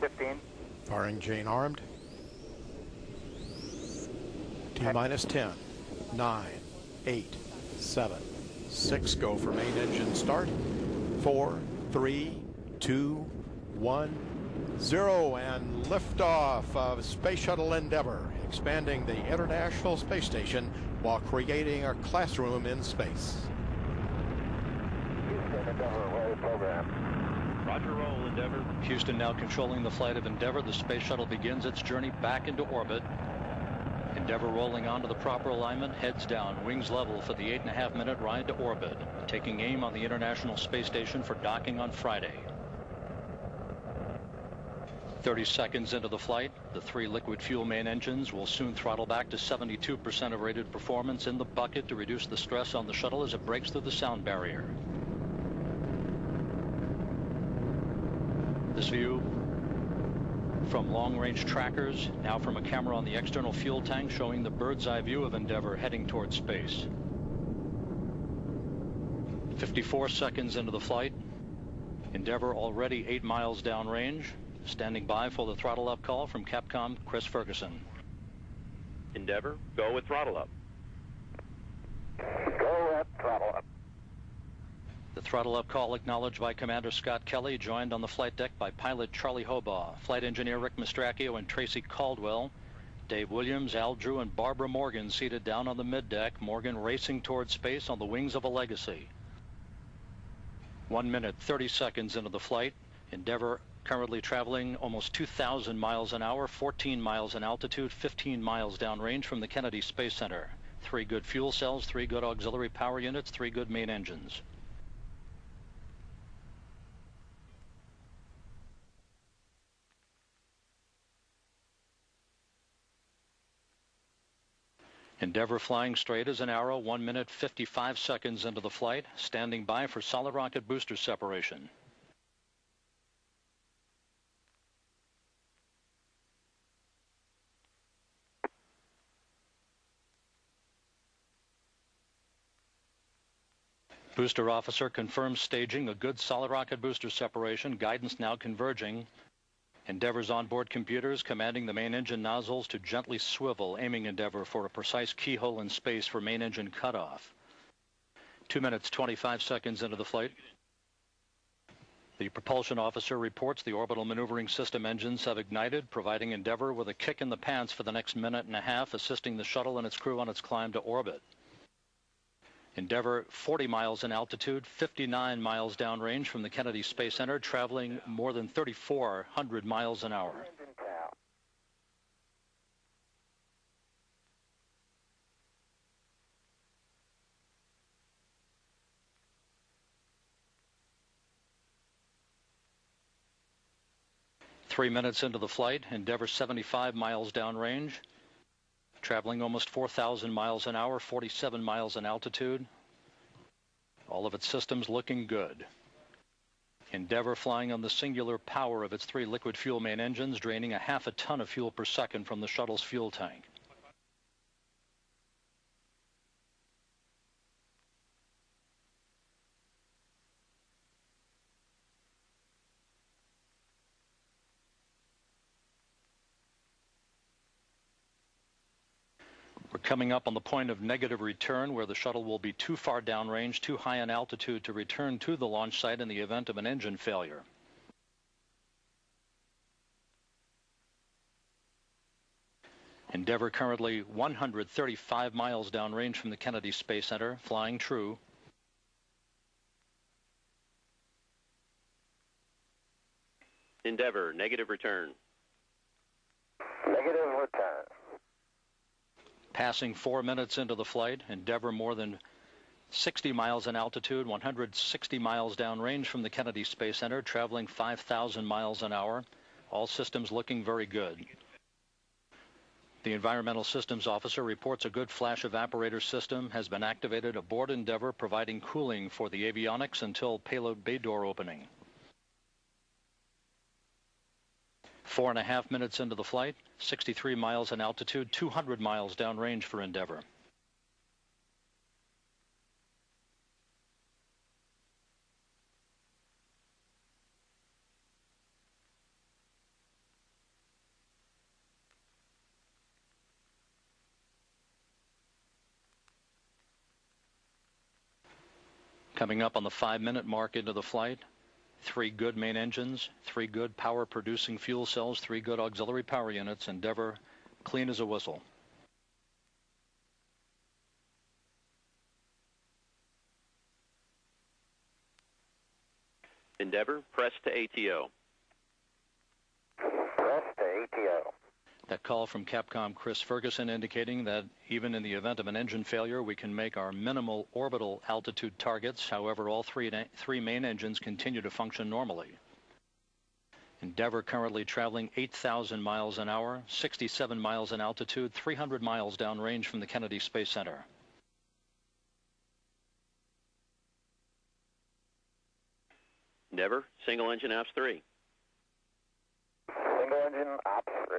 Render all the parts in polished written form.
15. Firing chain armed. T-minus 10, 9, 8, 7, 6. Go for main engine start. 4, 3, 2, 1, 0. And liftoff of Space Shuttle Endeavour, expanding the International Space Station while creating a classroom in space. Houston, Endeavour, roll program. Roger, roll, Endeavour. Houston now controlling the flight of Endeavour. The space shuttle begins its journey back into orbit. Endeavour rolling onto the proper alignment, heads down, wings level for the 8.5-minute ride to orbit, taking aim on the International Space Station for docking on Friday. 30 seconds into the flight, the 3 liquid fuel main engines will soon throttle back to 72% of rated performance in the bucket to reduce the stress on the shuttle as it breaks through the sound barrier. This view from long-range trackers, now from a camera on the external fuel tank, showing the bird's eye view of Endeavour heading towards space. 54 seconds into the flight, Endeavour already 8 miles downrange, standing by for the throttle up call from Capcom Chris Ferguson. Endeavour, go with throttle up. Go at throttle up. The throttle up call acknowledged by Commander Scott Kelly, joined on the flight deck by pilot Charlie Hobaugh, flight engineer Rick Mastracchio and Tracy Caldwell, Dave Williams, Al Drew, and Barbara Morgan seated down on the middeck, Morgan racing towards space on the wings of a Legacy. 1 minute, 30 seconds into the flight, Endeavour currently traveling almost 2,000 miles an hour, 14 miles in altitude, 15 miles downrange from the Kennedy Space Center. 3 good fuel cells, 3 good auxiliary power units, 3 good main engines. Endeavour flying straight as an arrow, 1 minute, 55 seconds into the flight, standing by for solid rocket booster separation. Booster officer confirms staging a good solid rocket booster separation, guidance now converging. Endeavour's onboard computers commanding the main engine nozzles to gently swivel, aiming Endeavour for a precise keyhole in space for main engine cutoff. 2 minutes, 25 seconds into the flight. The propulsion officer reports the orbital maneuvering system engines have ignited, providing Endeavour with a kick in the pants for the next minute and a half, assisting the shuttle and its crew on its climb to orbit. Endeavour 40 miles in altitude, 59 miles downrange from the Kennedy Space Center, traveling more than 3,400 miles an hour. 3 minutes into the flight, Endeavour 75 miles downrange, traveling almost 4,000 miles an hour, 47 miles in altitude. All of its systems looking good. Endeavour flying on the singular power of its 3 liquid fuel main engines, draining a half a ton of fuel per second from the shuttle's fuel tank. We're coming up on the point of negative return, where the shuttle will be too far downrange, too high in altitude to return to the launch site in the event of an engine failure. Endeavour currently 135 miles downrange from the Kennedy Space Center, flying true. Endeavour, negative return. Negative return. Passing 4 minutes into the flight, Endeavour more than 60 miles in altitude, 160 miles downrange from the Kennedy Space Center, traveling 5,000 miles an hour. All systems looking very good. The Environmental Systems Officer reports a good flash evaporator system has been activated aboard Endeavour, providing cooling for the avionics until payload bay door opening. 4.5 minutes into the flight, 63 miles in altitude, 200 miles downrange for Endeavour. Coming up on the 5-minute mark into the flight, 3 good main engines, 3 good power-producing fuel cells, 3 good auxiliary power units. Endeavour clean as a whistle. Endeavour, press to ATO. Press to ATO. That call from Capcom Chris Ferguson indicating that even in the event of an engine failure, we can make our minimal orbital altitude targets. However, all three main engines continue to function normally. Endeavour currently traveling 8,000 miles an hour, 67 miles in altitude, 300 miles downrange from the Kennedy Space Center. Endeavour, single engine ops 3. Single engine ops 3.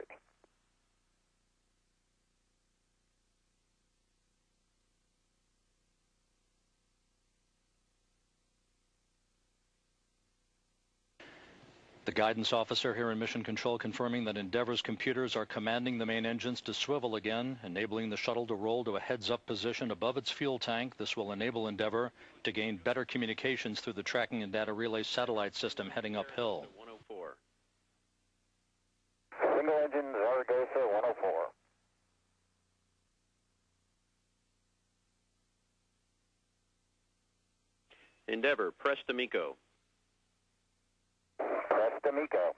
The guidance officer here in Mission Control confirming that Endeavour's computers are commanding the main engines to swivel again, enabling the shuttle to roll to a heads-up position above its fuel tank. This will enable Endeavour to gain better communications through the tracking and data relay satellite system heading uphill. 104. Single engine Zaragoza 104. Endeavour, press to MECO. Press to MECO.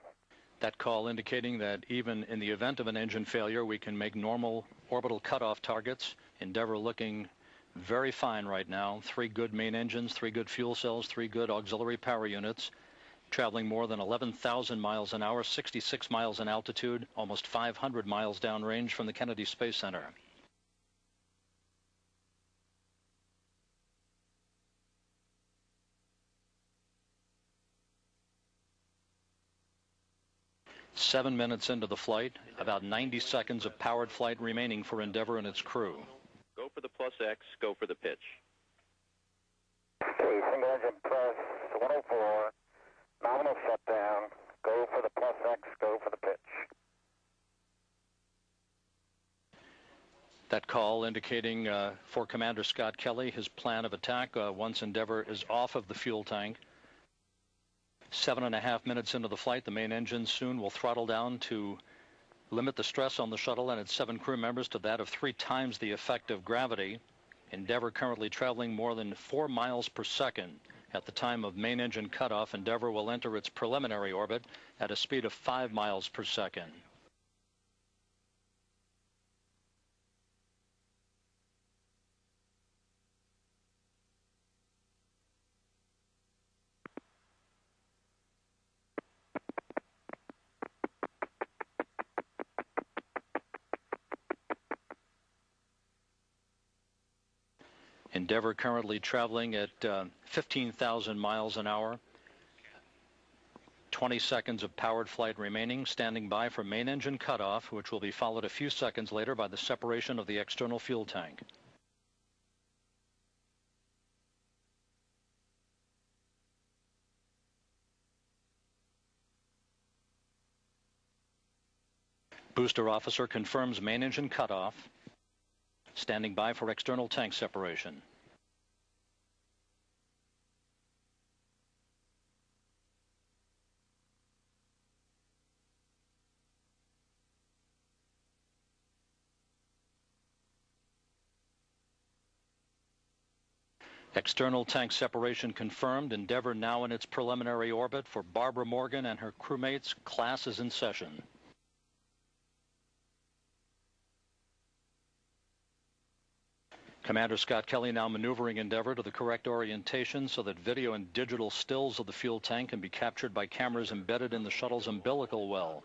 That call indicating that even in the event of an engine failure, we can make normal orbital cutoff targets. Endeavour looking very fine right now. 3 good main engines, 3 good fuel cells, 3 good auxiliary power units, traveling more than 11,000 miles an hour, 66 miles in altitude, almost 500 miles downrange from the Kennedy Space Center. Seven minutes into the flight, about 90 seconds of powered flight remaining for Endeavour and its crew. Go for the plus X, go for the pitch. Okay, single engine press 104. Nominal shutdown. Go for the plus X, go for the pitch. That call indicating for Commander Scott Kelly his plan of attack once Endeavour is off of the fuel tank. 7.5 minutes into the flight, the main engine soon will throttle down to limit the stress on the shuttle and its 7 crew members to that of 3 times the effect of gravity. Endeavour currently traveling more than 4 miles per second. At the time of main engine cutoff, Endeavour will enter its preliminary orbit at a speed of 5 miles per second. Endeavour currently traveling at 15,000 miles an hour. 20 seconds of powered flight remaining, standing by for main engine cutoff, which will be followed a few seconds later by the separation of the external fuel tank. Booster officer confirms main engine cutoff. Standing by for external tank separation. External tank separation confirmed. Endeavour now in its preliminary orbit. For Barbara Morgan and her crewmates, class is in session. Commander Scott Kelly now maneuvering Endeavour to the correct orientation so that video and digital stills of the fuel tank can be captured by cameras embedded in the shuttle's umbilical well.